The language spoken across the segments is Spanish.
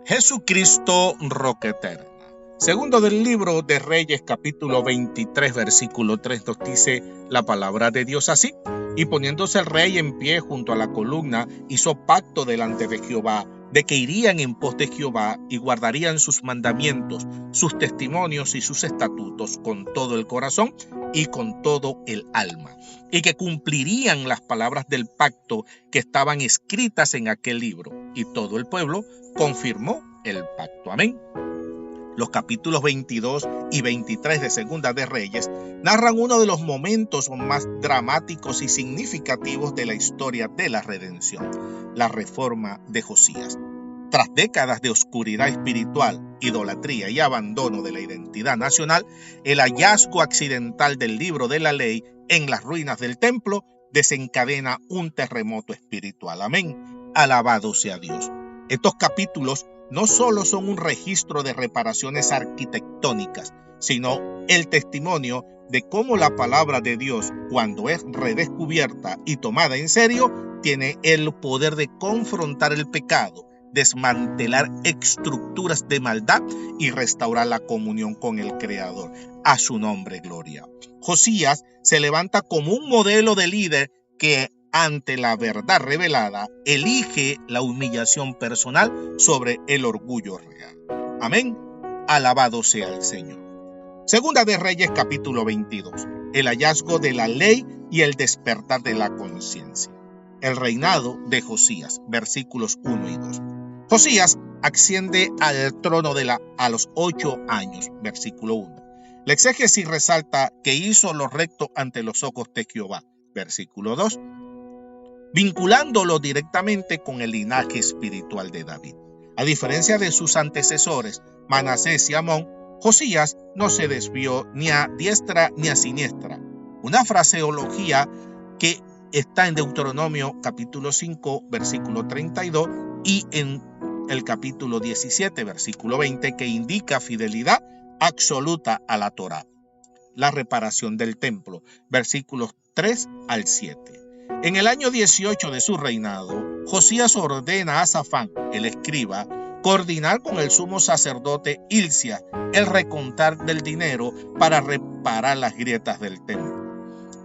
Jesucristo, roca eterna. Segundo del libro de Reyes, capítulo 23, versículo 3, nos dice la palabra de Dios así: y poniéndose el rey en pie junto a la columna, hizo pacto delante de Jehová, de que irían en pos de Jehová y guardarían sus mandamientos, sus testimonios y sus estatutos con todo el corazón y con todo el alma, y que cumplirían las palabras del pacto que estaban escritas en aquel libro. Y todo el pueblo confirmó el pacto. Amén. Los capítulos 22 y 23 de Segunda de Reyes narran uno de los momentos más dramáticos y significativos de la historia de la redención, la reforma de Josías. Tras décadas de oscuridad espiritual, idolatría y abandono de la identidad nacional, el hallazgo accidental del libro de la ley en las ruinas del templo desencadena un terremoto espiritual. Amén. Alabado sea Dios. Estos capítulos no solo son un registro de reparaciones arquitectónicas, sino el testimonio de cómo la palabra de Dios, cuando es redescubierta y tomada en serio, tiene el poder de confrontar el pecado, desmantelar estructuras de maldad y restaurar la comunión con el Creador. A su nombre, gloria. Josías se levanta como un modelo de líder que, ante la verdad revelada, elige la humillación personal sobre el orgullo real. Amén. Alabado sea el Señor. Segunda de Reyes, capítulo 22. El hallazgo de la ley y el despertar de la conciencia. El reinado de Josías, versículos 1 y 2. Josías asciende al trono a los 8 años, versículo 1. La exégesis resalta que hizo lo recto ante los ojos de Jehová, versículo 2. Vinculándolo directamente con el linaje espiritual de David. A diferencia de sus antecesores, Manasés y Amón, Josías no se desvió ni a diestra ni a siniestra. Una fraseología que está en Deuteronomio capítulo 5, versículo 32 y en el capítulo 17, versículo 20, que indica fidelidad absoluta a la Torá. La reparación del templo, versículos 3 al 7. En el año 18 de su reinado, Josías ordena a Safán, el escriba, coordinar con el sumo sacerdote Hilcia el recontar del dinero para reparar las grietas del templo.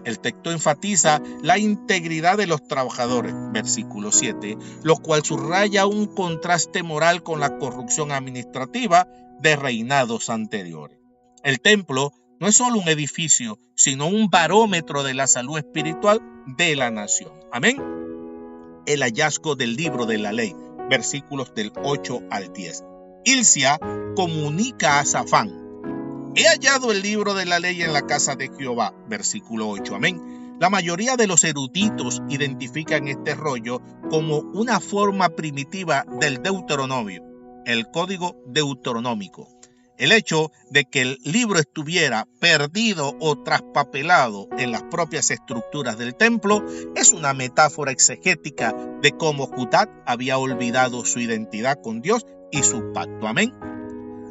El texto enfatiza la integridad de los trabajadores, versículo 7, lo cual subraya un contraste moral con la corrupción administrativa de reinados anteriores. El templo no es solo un edificio, sino un barómetro de la salud espiritual de la nación. Amén. El hallazgo del libro de la ley, versículos del 8 al 10. Hilcia comunica a Safán: he hallado el libro de la ley en la casa de Jehová, versículo 8. Amén. La mayoría de los eruditos identifican este rollo como una forma primitiva del Deuteronomio, el código deuteronómico. El hecho de que el libro estuviera perdido o traspapelado en las propias estructuras del templo es una metáfora exegética de cómo Judá había olvidado su identidad con Dios y su pacto. Amén.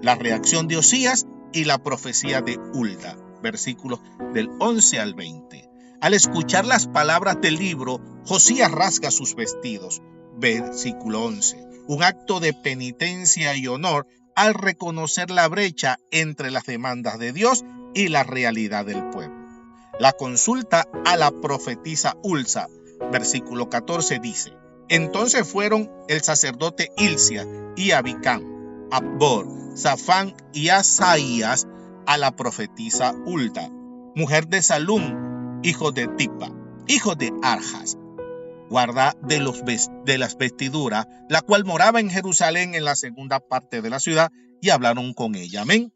La reacción de Osías y la profecía de Hulda, versículos del 11 al 20. Al escuchar las palabras del libro, Josías rasga sus vestidos, versículo 11. Un acto de penitencia y honor al reconocer la brecha entre las demandas de Dios y la realidad del pueblo. La consulta a la profetisa Hulda, versículo 14, dice: entonces fueron el sacerdote Hilcia y Abicam, Abor, Safán y Asaías a la profetisa Hulda, mujer de Salum, hijo de Tipa, hijo de Arjas, guarda de las vestiduras, la cual moraba en Jerusalén en la segunda parte de la ciudad, y hablaron con ella. Amén.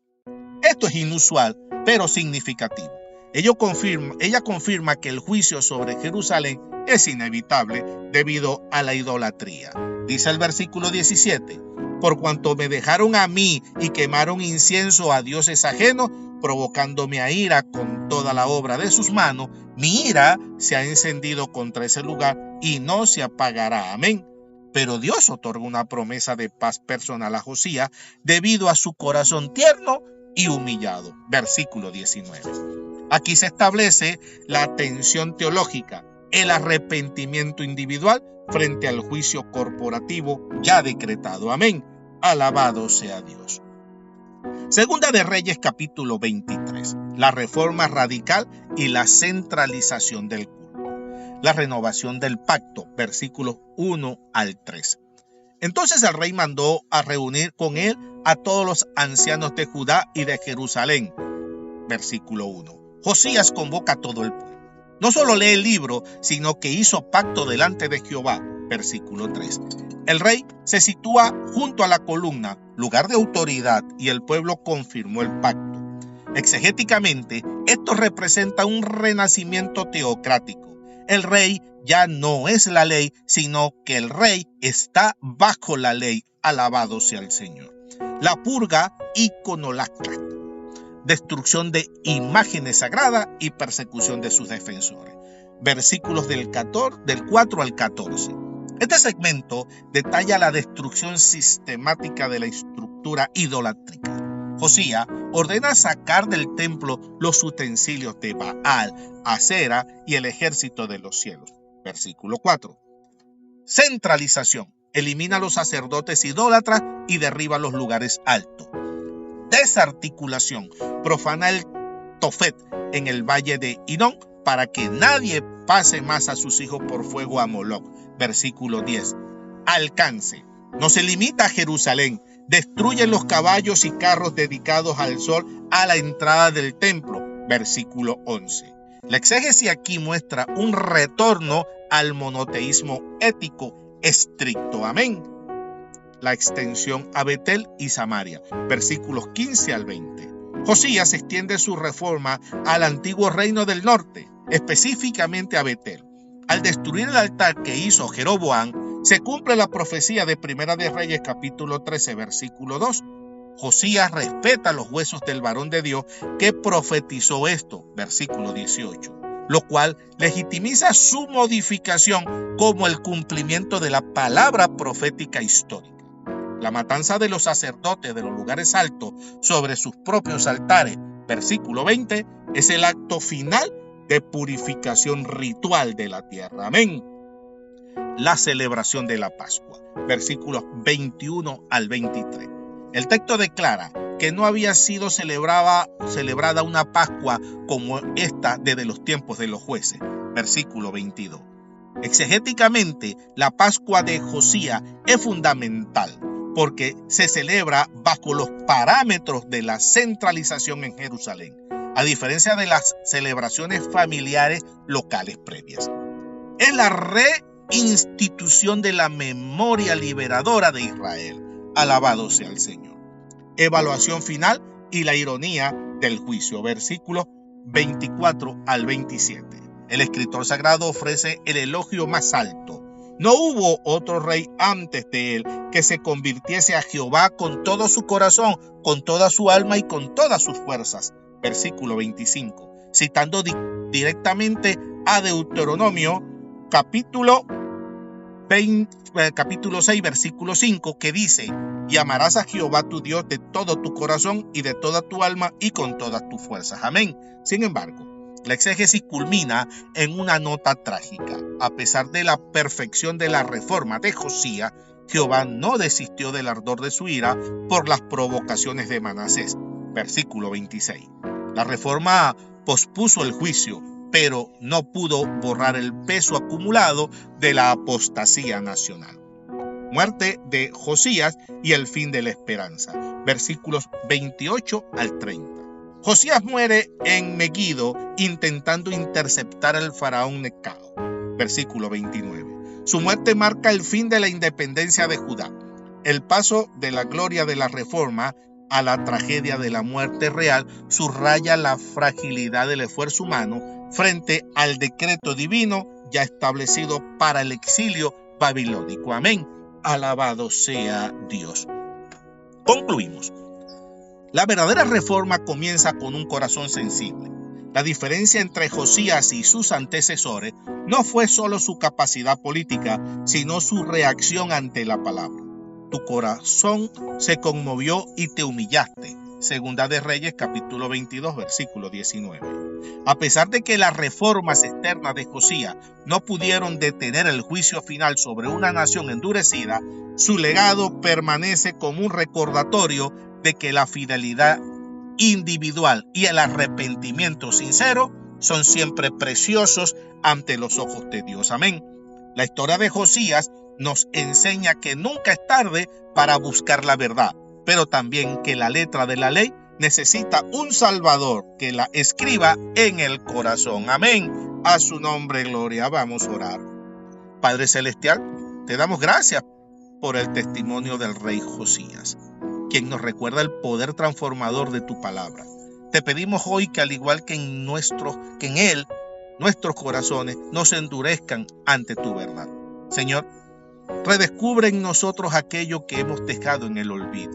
Esto es inusual, pero significativo. Ella confirma que el juicio sobre Jerusalén es inevitable debido a la idolatría. Dice el versículo 17: por cuanto me dejaron a mí y quemaron incienso a dioses ajenos, provocándome a ira con toda la obra de sus manos, mi ira se ha encendido contra ese lugar y no se apagará. Amén. Pero Dios otorga una promesa de paz personal a Josías debido a su corazón tierno y humillado. Versículo 19. Aquí se establece la tensión teológica. el arrepentimiento individual frente al juicio corporativo ya decretado. Amén. Alabado sea Dios. Segunda de Reyes capítulo 23. La reforma radical y la centralización del culto. La renovación del pacto, versículos 1 al 3. Entonces el rey mandó a reunir con él a todos los ancianos de Judá y de Jerusalén. Versículo 1. Josías convoca a todo el pueblo. No solo lee el libro, sino que hizo pacto delante de Jehová. Versículo 3. El rey se sitúa junto a la columna, lugar de autoridad, y el pueblo confirmó el pacto. Exegéticamente, esto representa un renacimiento teocrático. El rey ya no es la ley, sino que el rey está bajo la ley. Alabado sea el Señor. La purga iconolatra, destrucción de imágenes sagradas y persecución de sus defensores. Versículos del 4 al 14. Este segmento detalla la destrucción sistemática de la estructura idolátrica. Josías ordena sacar del templo los utensilios de Baal, Acera y el ejército de los cielos. Versículo 4. Centralización. Elimina a los sacerdotes idólatras y derriba los lugares altos. Desarticulación. Profana el Tofet en el valle de Hinón para que nadie pase más a sus hijos por fuego a Moloc. Versículo 10. Alcance. No se limita a Jerusalén. Destruye los caballos y carros dedicados al sol a la entrada del templo. Versículo 11. La exégesis aquí muestra un retorno al monoteísmo ético estricto. Amén. La extensión a Betel y Samaria. Versículos 15 al 20. Josías extiende su reforma al antiguo reino del norte, específicamente a Betel. Al destruir el altar que hizo Jeroboam, se cumple la profecía de Primera de Reyes capítulo 13, versículo 2. Josías respeta los huesos del varón de Dios que profetizó esto, versículo 18, lo cual legitimiza su modificación como el cumplimiento de la palabra profética histórica. La matanza de los sacerdotes de los lugares altos sobre sus propios altares, versículo 20, es el acto final de purificación ritual de la tierra. Amén. La celebración de la Pascua, versículos 21 al 23. El texto declara que no había sido celebrada una Pascua como esta desde los tiempos de los jueces, versículo 22. Exegéticamente, la Pascua de Josías es fundamental porque se celebra bajo los parámetros de la centralización en Jerusalén, a diferencia de las celebraciones familiares locales previas. Es la reinstitución de la memoria liberadora de Israel. Alabado sea el Señor. Evaluación final y la ironía del juicio. Versículos 24 al 27. El escritor sagrado ofrece el elogio más alto. No hubo otro rey antes de él que se convirtiese a Jehová con todo su corazón, con toda su alma y con todas sus fuerzas. Versículo 25. Citando directamente a Deuteronomio, capítulo 6, versículo 5, que dice: y amarás a Jehová tu Dios de todo tu corazón y de toda tu alma y con todas tus fuerzas. Amén. Sin embargo, la exégesis culmina en una nota trágica. A pesar de la perfección de la reforma de Josías, Jehová no desistió del ardor de su ira por las provocaciones de Manasés. Versículo 26. La reforma pospuso el juicio, pero no pudo borrar el peso acumulado de la apostasía nacional. Muerte de Josías y el fin de la esperanza. Versículos 28 al 30. Josías muere en Megiddo intentando interceptar al faraón Necao. Versículo 29. Su muerte marca el fin de la independencia de Judá. El paso de la gloria de la reforma a la tragedia de la muerte real subraya la fragilidad del esfuerzo humano frente al decreto divino ya establecido para el exilio babilónico. Amén. Alabado sea Dios. Concluimos. La verdadera reforma comienza con un corazón sensible. La diferencia entre Josías y sus antecesores no fue solo su capacidad política, sino su reacción ante la palabra. Tu corazón se conmovió y te humillaste. Segunda de Reyes, capítulo 22, versículo 19. A pesar de que las reformas externas de Josías no pudieron detener el juicio final sobre una nación endurecida, su legado permanece como un recordatorio de que la fidelidad individual y el arrepentimiento sincero son siempre preciosos ante los ojos de Dios. Amén. La historia de Josías nos enseña que nunca es tarde para buscar la verdad, pero también que la letra de la ley necesita un Salvador que la escriba en el corazón. Amén. A su nombre, gloria. Vamos a orar. Padre Celestial, te damos gracias por el testimonio del rey Josías, quien nos recuerda el poder transformador de tu palabra. Te pedimos hoy que al igual que en él, nuestros corazones no se endurezcan ante tu verdad. Señor, redescubre en nosotros aquello que hemos dejado en el olvido.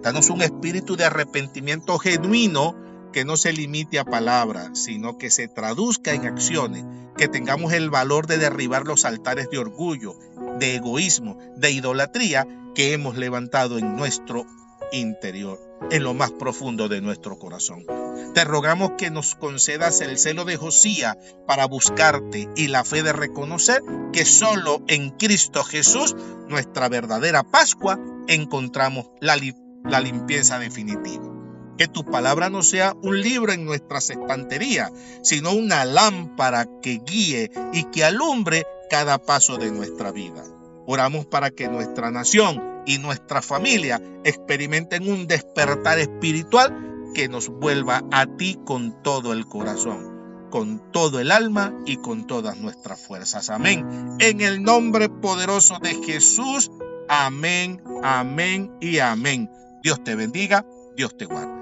Danos un espíritu de arrepentimiento genuino que no se limite a palabras, sino que se traduzca en acciones, que tengamos el valor de derribar los altares de orgullo, de egoísmo, de idolatría que hemos levantado en nuestro interior, en lo más profundo de nuestro corazón. Te rogamos que nos concedas el celo de Josías para buscarte y la fe de reconocer que solo en Cristo Jesús, nuestra verdadera Pascua, encontramos la limpieza definitiva. Que tu palabra no sea un libro en nuestras estanterías, sino una lámpara que guíe y que alumbre cada paso de nuestra vida. Oramos para que nuestra nación y nuestra familia experimenten un despertar espiritual que nos vuelva a ti con todo el corazón, con todo el alma y con todas nuestras fuerzas. Amén. En el nombre poderoso de Jesús. Amén, amén y amén. Dios te bendiga, Dios te guarde.